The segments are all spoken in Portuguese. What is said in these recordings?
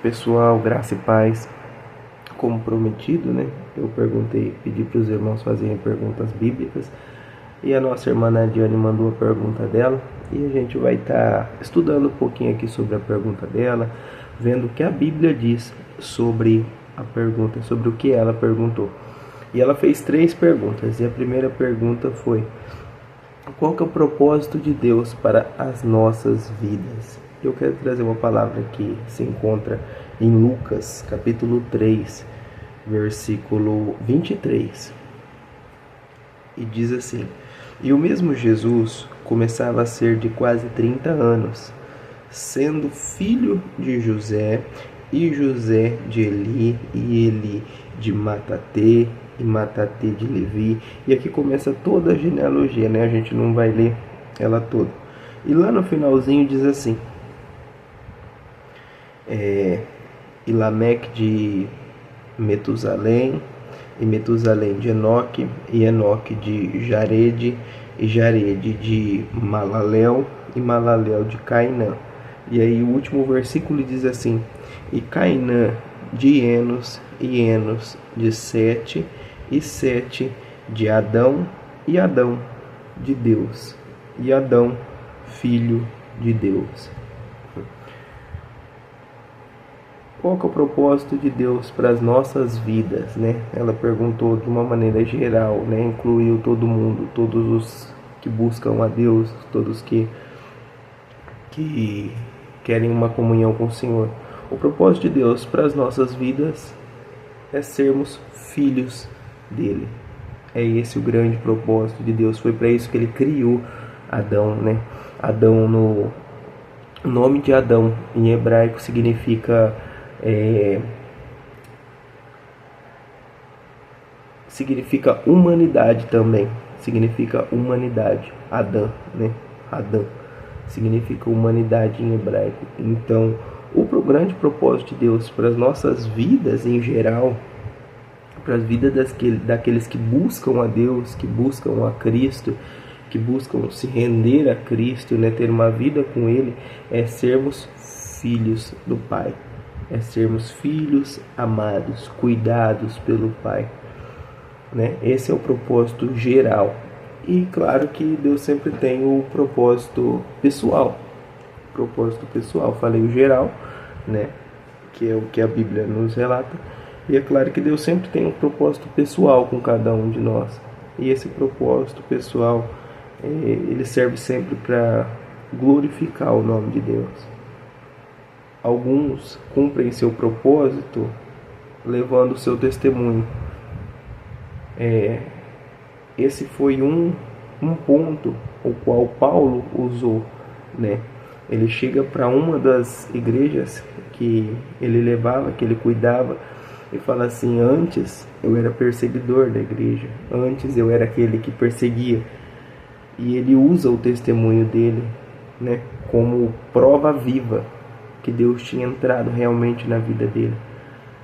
Pessoal, graça e paz, como prometido, né? Eu pedi para os irmãos fazerem perguntas bíblicas e a nossa irmã Nadiane mandou a pergunta dela e a gente vai estar estudando um pouquinho aqui sobre a pergunta dela, vendo o que a Bíblia diz sobre a pergunta, sobre o que ela perguntou. E ela fez 3 perguntas e a primeira pergunta foi: qual que é o propósito de Deus para as nossas vidas? Eu quero trazer uma palavra que se encontra em Lucas, capítulo 3, versículo 23. E diz assim: E o mesmo Jesus começava a ser de quase 30 anos, sendo filho de José, e José de Eli, e Eli de Matatê, e Matatê de Levi. E aqui começa toda a genealogia, né? A gente não vai ler ela toda. E lá no finalzinho diz assim: e Lameque de Metusalém, e Metusalém de Enoque, e Enoque de Jarede, e Jarede de Malalel, e Malalel de Cainã. E aí o último versículo diz assim: e Cainã de Enos, e Enos de Sete, e Sete de Adão, e Adão de Deus, e Adão filho de Deus. Qual que é o propósito de Deus para as nossas vidas, né? Ela perguntou de uma maneira geral, né? Incluiu todo mundo, todos os que buscam a Deus, todos que querem uma comunhão com o Senhor. O propósito de Deus para as nossas vidas é sermos filhos dele. É esse o grande propósito de Deus. Foi para isso que ele criou Adão, né? Adão, no nome de Adão em hebraico significa significa humanidade também. Significa humanidade. Adão, né? Adão significa humanidade em hebraico. Então, o grande propósito de Deus para as nossas vidas em geral, para as vidas daqueles que buscam a Deus, que buscam a Cristo, que buscam se render a Cristo, né, ter uma vida com Ele, é sermos filhos do Pai, é sermos filhos amados, cuidados pelo Pai, né? Esse é o propósito geral. E claro que Deus sempre tem o propósito pessoal. Falei o geral, né? Que é o que a Bíblia nos relata. E é claro que Deus sempre tem um propósito pessoal com cada um de nós. E esse propósito pessoal, ele serve sempre para glorificar o nome de Deus. Alguns cumprem seu propósito levando o seu testemunho. Esse foi um ponto o qual Paulo usou, né? Ele chega para uma das igrejas que ele levava, que ele cuidava, e fala assim: antes eu era perseguidor da igreja, antes eu era aquele que perseguia. E ele usa o testemunho dele, né, como prova viva que Deus tinha entrado realmente na vida dele.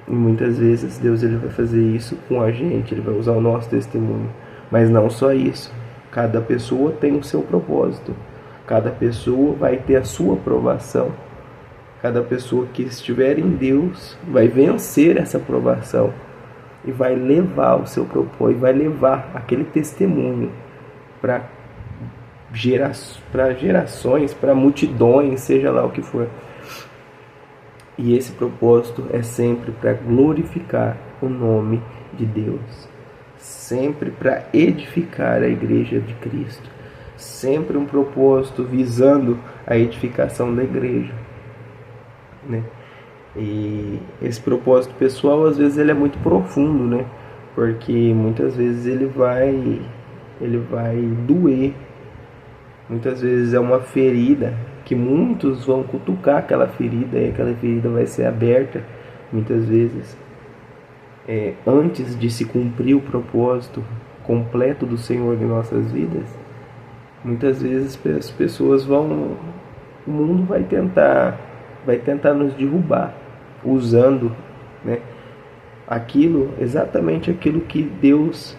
E muitas vezes Deus ele vai fazer isso com a gente, ele vai usar o nosso testemunho. Mas não só isso, cada pessoa tem o seu propósito, cada pessoa vai ter a sua provação, cada pessoa que estiver em Deus vai vencer essa provação e vai levar o seu propósito, vai levar aquele testemunho para gerações, para multidões, seja lá o que for. E esse propósito é sempre para glorificar o nome de Deus, sempre para edificar a igreja de Cristo, sempre um propósito visando a edificação da igreja, né? E esse propósito pessoal, às vezes, ele é muito profundo, né? Porque muitas vezes ele vai doer. Muitas vezes é uma ferida que muitos vão cutucar aquela ferida, e aquela ferida vai ser aberta muitas vezes. Antes de se cumprir o propósito completo do Senhor em nossas vidas, muitas vezes as pessoas o mundo vai tentar nos derrubar, usando, né, exatamente aquilo que Deus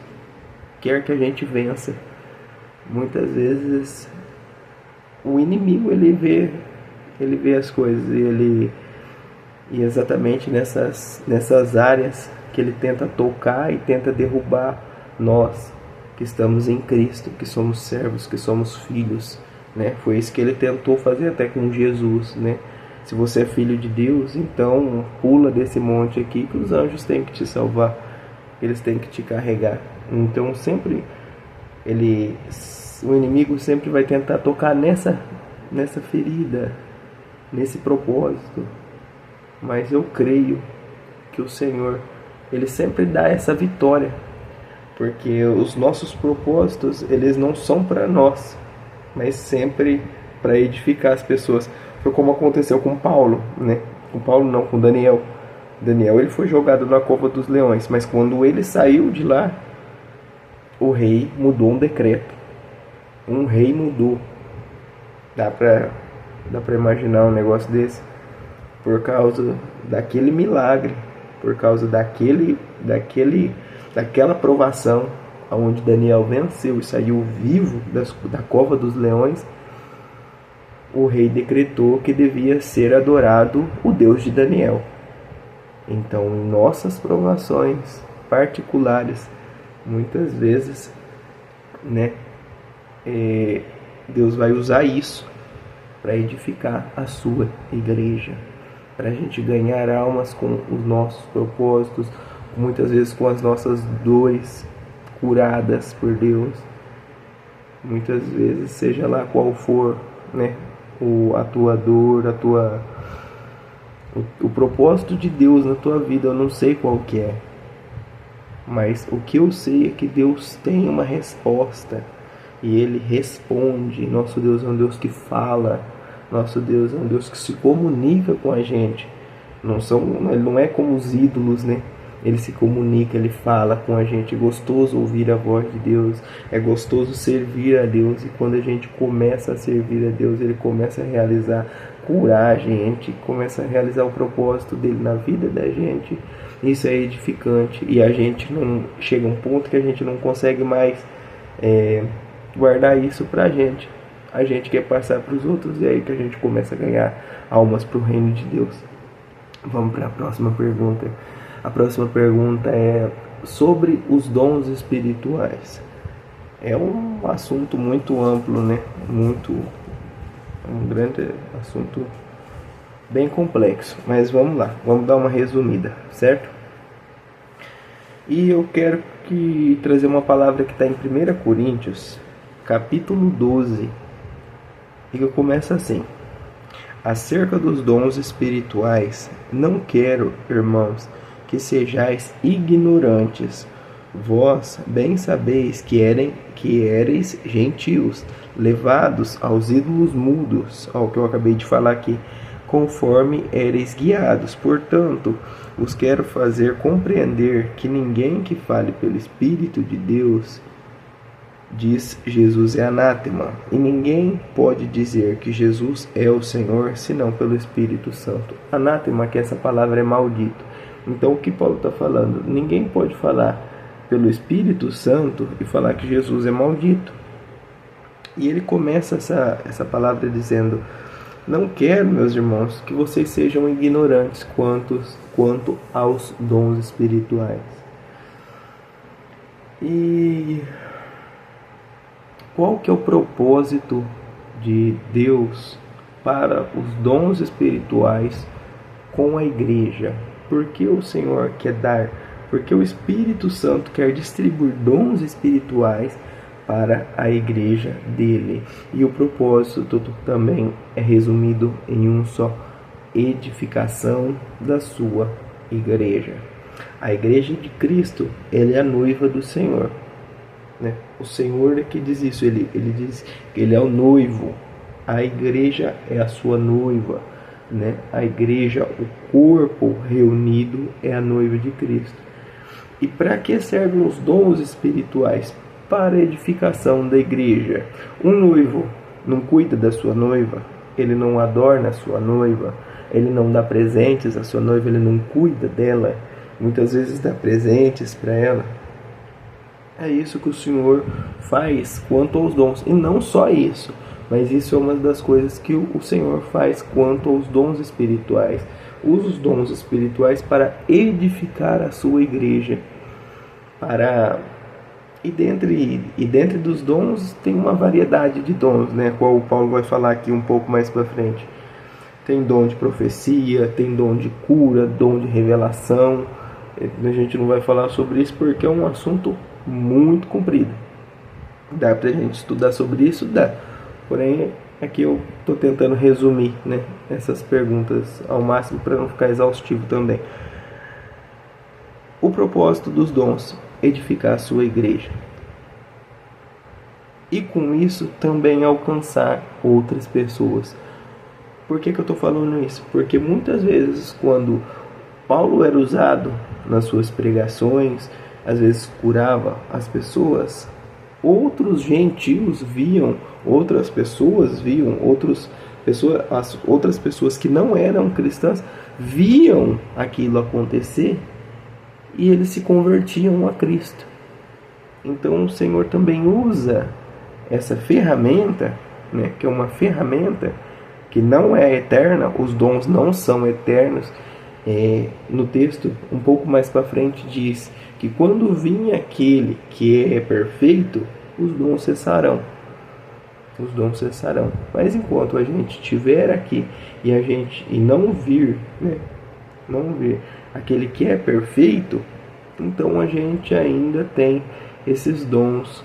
quer que a gente vença. Muitas vezes o inimigo ele vê as coisas e E exatamente nessas áreas que ele tenta tocar e tenta derrubar nós que estamos em Cristo, que somos servos, que somos filhos, né? Foi isso que ele tentou fazer até com Jesus, né? Se você é filho de Deus, então pula desse monte aqui que os anjos têm que te salvar, eles têm que te carregar. Então sempre o inimigo sempre vai tentar tocar nessa ferida, nesse propósito. Mas eu creio que o Senhor, ele sempre dá essa vitória, porque os nossos propósitos, eles não são para nós, mas sempre para edificar as pessoas. Foi como aconteceu com Paulo, né? Com Paulo não, com Daniel. Daniel, ele foi jogado na cova dos leões, mas quando ele saiu de lá, o rei mudou um decreto. Um rei mudou. Dá pra imaginar um negócio desse? Por causa daquele milagre, por causa daquela provação, onde Daniel venceu e saiu vivo da cova dos leões, o rei decretou que devia ser adorado o Deus de Daniel. Então, em nossas provações particulares, muitas vezes, né, Deus vai usar isso para edificar a sua igreja, para a gente ganhar almas com os nossos propósitos, muitas vezes com as nossas dores curadas por Deus, muitas vezes, seja lá qual for, né, a tua dor, o propósito de Deus na tua vida, eu não sei qual que é, mas o que eu sei é que Deus tem uma resposta e Ele responde. Nosso Deus é um Deus que fala, nosso Deus é um Deus que se comunica com a gente. Ele não é como os ídolos, né? Ele se comunica, ele fala com a gente. É gostoso ouvir a voz de Deus, é gostoso servir a Deus. E quando a gente começa a servir a Deus, ele começa a curar a gente, começa a realizar o propósito dele na vida da gente. Isso é edificante. E a gente não chega a um ponto que a gente não consegue mais guardar isso pra gente. A gente quer passar para os outros, e aí que a gente começa a ganhar almas para o reino de Deus. Vamos para a próxima pergunta. A próxima pergunta é sobre os dons espirituais. É um assunto muito amplo, né? Um grande assunto, bem complexo. Mas vamos lá, vamos dar uma resumida, certo? E eu quero trazer uma palavra que está em 1 Coríntios, capítulo 12. E que começa assim: acerca dos dons espirituais, não quero, irmãos, que sejais ignorantes. Vós bem sabeis que éreis gentios, levados aos ídolos mudos, ao que eu acabei de falar aqui, conforme éreis guiados. Portanto, vos quero fazer compreender que ninguém que fale pelo Espírito de Deus diz Jesus é anátema, e ninguém pode dizer que Jesus é o Senhor senão pelo Espírito Santo. Anátema, que essa palavra é maldito. Então o que Paulo está falando? Ninguém pode falar pelo Espírito Santo e falar que Jesus é maldito. E ele começa essa palavra dizendo: não quero, meus irmãos, que vocês sejam ignorantes quanto aos dons espirituais. E qual que é o propósito de Deus para os dons espirituais com a igreja? Por que o Senhor quer dar? Porque o Espírito Santo quer distribuir dons espirituais para a igreja dele. E o propósito também é resumido em um só: edificação da sua igreja. A igreja de Cristo, ele é a noiva do Senhor, né? O Senhor é que diz isso, ele diz que ele é o noivo, a igreja é a sua noiva, né? A igreja, o corpo reunido, é a noiva de Cristo. E para que servem os dons espirituais? Para a edificação da igreja. Um noivo não cuida da sua noiva, ele não adorna a sua noiva, ele não dá presentes à sua noiva, ele não cuida dela, muitas vezes dá presentes para ela. É isso que o Senhor faz quanto aos dons. E não só isso, mas isso é uma das coisas que o Senhor faz quanto aos dons espirituais. usa os dons espirituais para edificar a sua igreja. E dentre dos dons tem uma variedade de dons, né? Qual o Paulo vai falar aqui um pouco mais para frente. Tem dom de profecia, tem dom de cura, dom de revelação. A gente não vai falar sobre isso porque é um assunto muito comprido. Dá pra gente estudar sobre isso? Dá. Porém, aqui eu estou tentando resumir, né, essas perguntas ao máximo para não ficar exaustivo também. O propósito dos dons: edificar a sua igreja. E com isso também alcançar outras pessoas. Por que eu estou falando isso? Porque muitas vezes quando Paulo era usado nas suas pregações, às vezes curava as pessoas, outros gentios viam, outras pessoas que não eram cristãs viam aquilo acontecer e eles se convertiam a Cristo. Então o Senhor também usa essa ferramenta, né, que é uma ferramenta que não é eterna, os dons não são eternos. No texto, um pouco mais para frente, diz que quando vir aquele que é perfeito, os dons cessarão. Os dons cessarão. Mas enquanto a gente estiver aqui e não vir, né, não vir aquele que é perfeito, então a gente ainda tem esses dons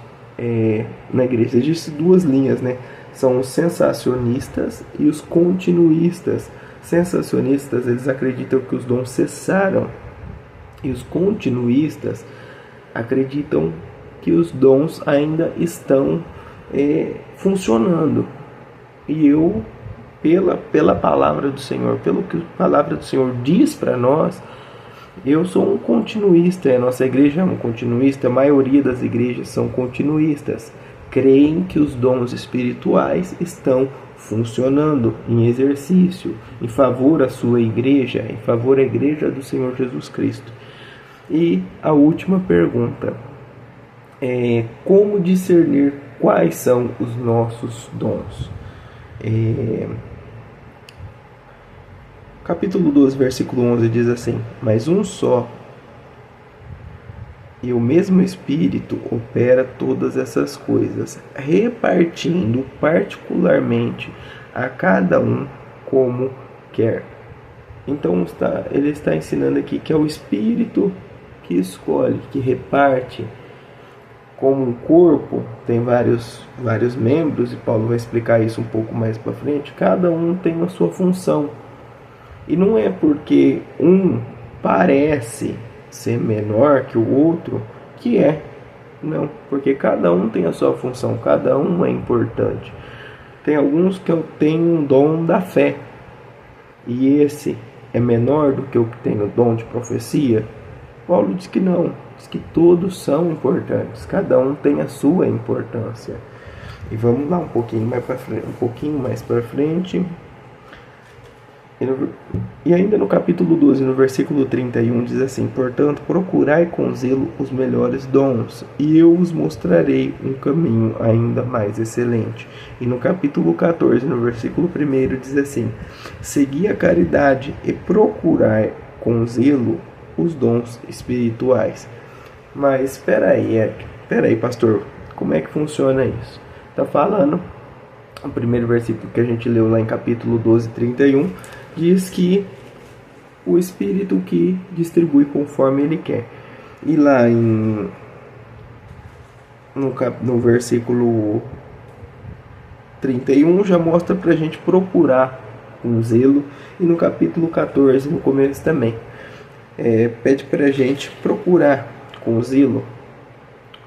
na igreja. Existem duas linhas, né? São os sensacionistas e os continuistas. Sensacionistas, eles acreditam que os dons cessaram, e os continuistas acreditam que os dons ainda estão funcionando. E eu, pela palavra do Senhor, pelo que a palavra do Senhor diz para nós, eu sou um continuista. A nossa igreja é um continuista, a maioria das igrejas são continuistas. Creem que os dons espirituais estão funcionando em exercício, em favor da sua igreja, em favor da igreja do Senhor Jesus Cristo. E a última pergunta é: como discernir quais são os nossos dons? Capítulo 12, versículo 11 diz assim: mas um só e o mesmo Espírito opera todas essas coisas, repartindo particularmente a cada um como quer. Então ele está ensinando aqui que é o Espírito que escolhe, que reparte. Como um corpo tem vários membros, e Paulo vai explicar isso um pouco mais para frente, cada um tem a sua função. E não é porque um parece ser menor que o outro que é. Não, porque cada um tem a sua função, cada um é importante. Tem alguns que têm um dom da fé, e esse é menor do que o que tem o dom de profecia. Paulo diz que não, diz que todos são importantes, cada um tem a sua importância. E vamos lá um pouquinho mais para frente. E ainda no capítulo 12, no versículo 31, diz assim: portanto, procurai com zelo os melhores dons, e eu os mostrarei um caminho ainda mais excelente. E no capítulo 14, no versículo 1, diz assim: segui a caridade e procurai com zelo os dons espirituais. Mas espera aí, pastor, como é que funciona isso? Está falando, o primeiro versículo que a gente leu lá em capítulo 12, 31, diz que o Espírito que distribui conforme Ele quer. E lá no versículo 31 já mostra para a gente procurar com zelo. E no capítulo 14, no começo também, pede para a gente procurar com zelo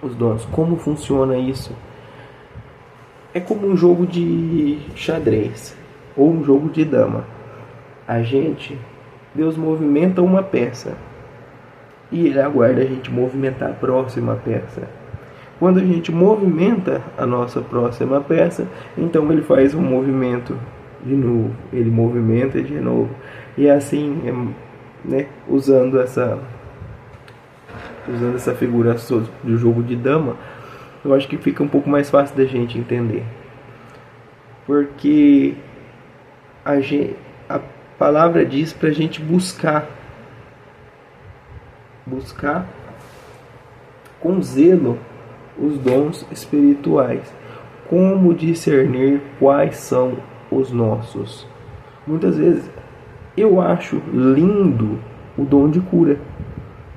os dons. Como funciona isso? É como um jogo de xadrez ou um jogo de dama. Deus movimenta uma peça e Ele aguarda a gente movimentar a próxima peça. Quando a gente movimenta a nossa próxima peça, então Ele faz um movimento de novo, Ele movimenta de novo. E assim, né, usando essa figura do jogo de dama, eu acho que fica um pouco mais fácil da gente entender. Porque palavra diz para a gente buscar com zelo os dons espirituais. Como discernir quais são os nossos? Muitas vezes eu acho lindo o dom de cura,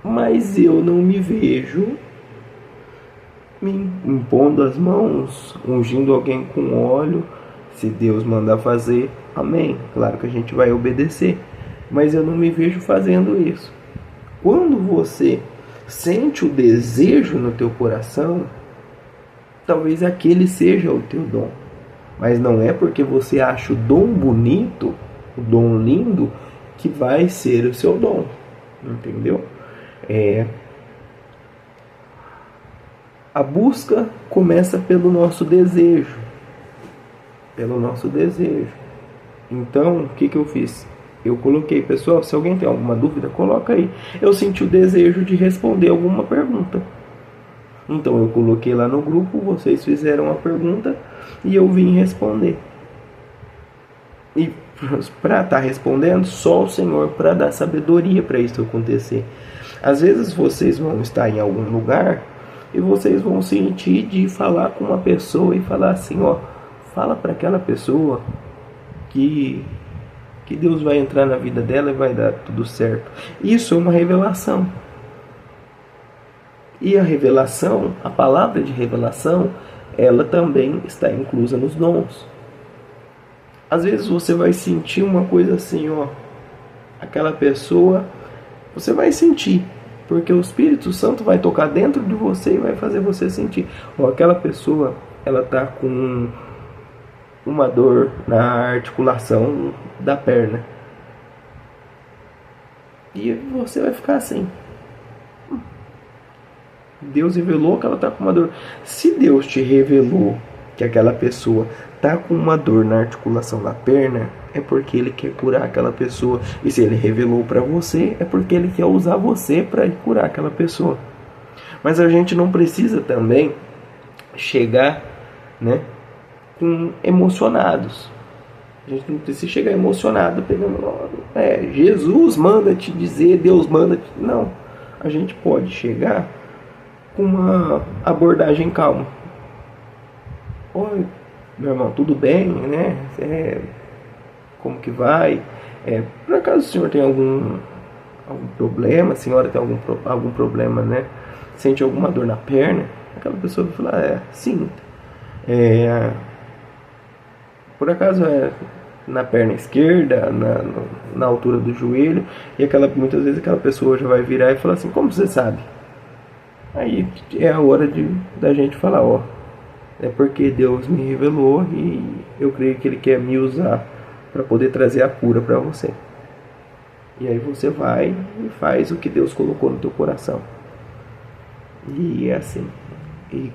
mas eu não me vejo me impondo as mãos, ungindo alguém com óleo. Se Deus mandar fazer, amém. Claro que a gente vai obedecer, mas eu não me vejo fazendo isso. Quando você sente o desejo no teu coração, talvez aquele seja o teu dom. Mas não é porque você acha o dom bonito, o dom lindo, que vai ser o seu dom. Entendeu? A busca começa pelo nosso desejo. Então, o que eu fiz? Eu coloquei, pessoal, se alguém tem alguma dúvida, coloca aí. Eu senti o desejo de responder alguma pergunta. Então eu coloquei lá no grupo, vocês fizeram a pergunta e eu vim responder. E para estar respondendo, só o Senhor para dar sabedoria para isso acontecer. Às vezes vocês vão estar em algum lugar e vocês vão sentir de falar com uma pessoa e falar assim, fala para aquela pessoa que Deus vai entrar na vida dela e vai dar tudo certo. Isso é uma revelação. E a revelação, a palavra de revelação, ela também está inclusa nos dons. Às vezes você vai sentir uma coisa assim, aquela pessoa, você vai sentir, porque o Espírito Santo vai tocar dentro de você e vai fazer você sentir. Aquela pessoa, ela está com uma dor na articulação da perna. E você vai ficar assim. Deus revelou que ela está com uma dor. Se Deus te revelou que aquela pessoa está com uma dor na articulação da perna, é porque Ele quer curar aquela pessoa. E se Ele revelou para você, é porque Ele quer usar você para curar aquela pessoa. Mas a gente não precisa também chegar, emocionados. A gente não precisa chegar emocionado pegando Jesus manda te dizer, Deus manda te... Não, a gente pode chegar com uma abordagem calma. Oi, meu irmão, tudo bem, né? Como que vai? Por acaso o senhor tem algum problema? A senhora tem algum problema, né? Sente alguma dor na perna? Aquela pessoa vai falar, sim. Por acaso na perna esquerda, na altura do joelho, e muitas vezes aquela pessoa já vai virar e falar assim, como você sabe? Aí é a hora da gente falar, é porque Deus me revelou e eu creio que Ele quer me usar para poder trazer a cura para você. E aí você vai e faz o que Deus colocou no teu coração. E é assim. E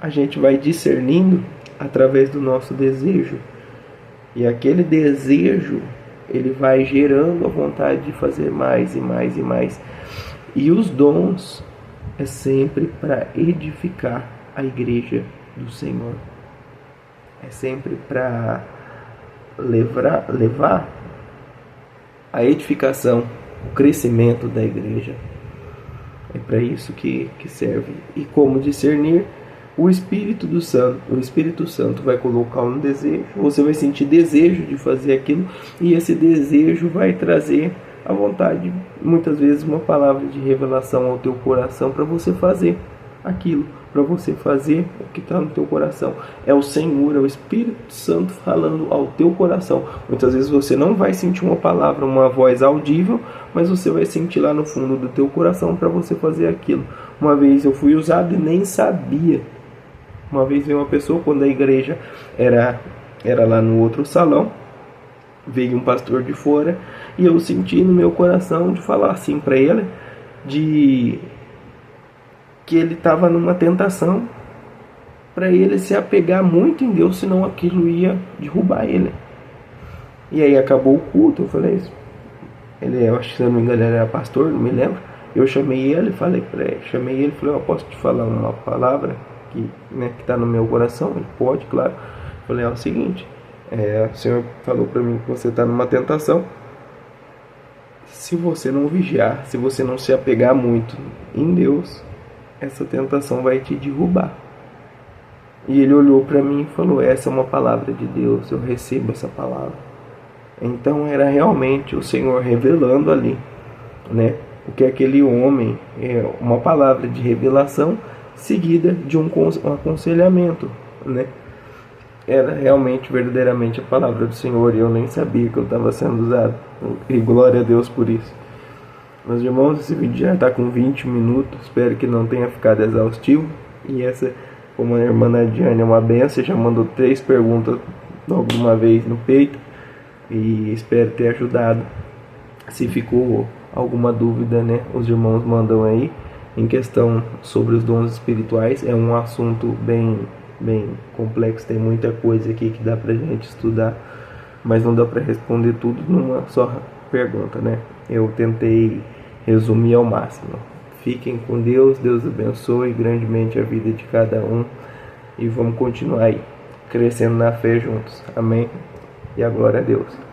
a gente vai discernindo através do nosso desejo. E aquele desejo, ele vai gerando a vontade de fazer mais e mais e mais. E os dons é sempre para edificar a igreja do Senhor. É sempre para levar a edificação, o crescimento da igreja. É para isso que serve. E como discernir? O Espírito Santo vai colocar um desejo, você vai sentir desejo de fazer aquilo, e esse desejo vai trazer a vontade, muitas vezes uma palavra de revelação ao teu coração para você fazer aquilo, para você fazer o que está no teu coração. É o Senhor, é o Espírito Santo falando ao teu coração. Muitas vezes você não vai sentir uma palavra, uma voz audível, mas você vai sentir lá no fundo do teu coração para você fazer aquilo. Uma vez eu fui usado e nem sabia. Uma vez veio uma pessoa, quando a igreja era lá no outro salão, veio um pastor de fora, e eu senti no meu coração de falar assim para ele, que ele estava numa tentação, para ele se apegar muito em Deus, senão aquilo ia derrubar ele. E aí acabou o culto, eu falei isso. Eu acho que, se não me engano, ele era pastor, não me lembro. Eu chamei ele, falei, eu posso te falar uma palavra que está no meu coração? Ele pode, claro. Eu falei, é o seguinte, o Senhor falou para mim que você está numa tentação, se você não vigiar, se você não se apegar muito em Deus, essa tentação vai te derrubar. E ele olhou para mim e falou: essa é uma palavra de Deus, eu recebo essa palavra. Então era realmente o Senhor revelando ali, né? O que aquele homem, uma palavra de revelação seguida de um aconselhamento, né? Era realmente, verdadeiramente a palavra do Senhor, e eu nem sabia que eu estava sendo usado. E glória a Deus por isso. Meus irmãos, esse vídeo já está com 20 minutos, espero que não tenha ficado exaustivo. E essa, como a irmã Nadiane é uma benção, já mandou 3 perguntas logo de uma vez no peito, e espero ter ajudado. Se ficou alguma dúvida, né, os irmãos mandam aí. Em questão sobre os dons espirituais, é um assunto bem complexo, tem muita coisa aqui que dá pra gente estudar, mas não dá pra responder tudo numa só pergunta, né? Eu tentei resumir ao máximo. Fiquem com Deus, Deus abençoe grandemente a vida de cada um, e vamos continuar aí, crescendo na fé juntos. Amém? E a glória a Deus.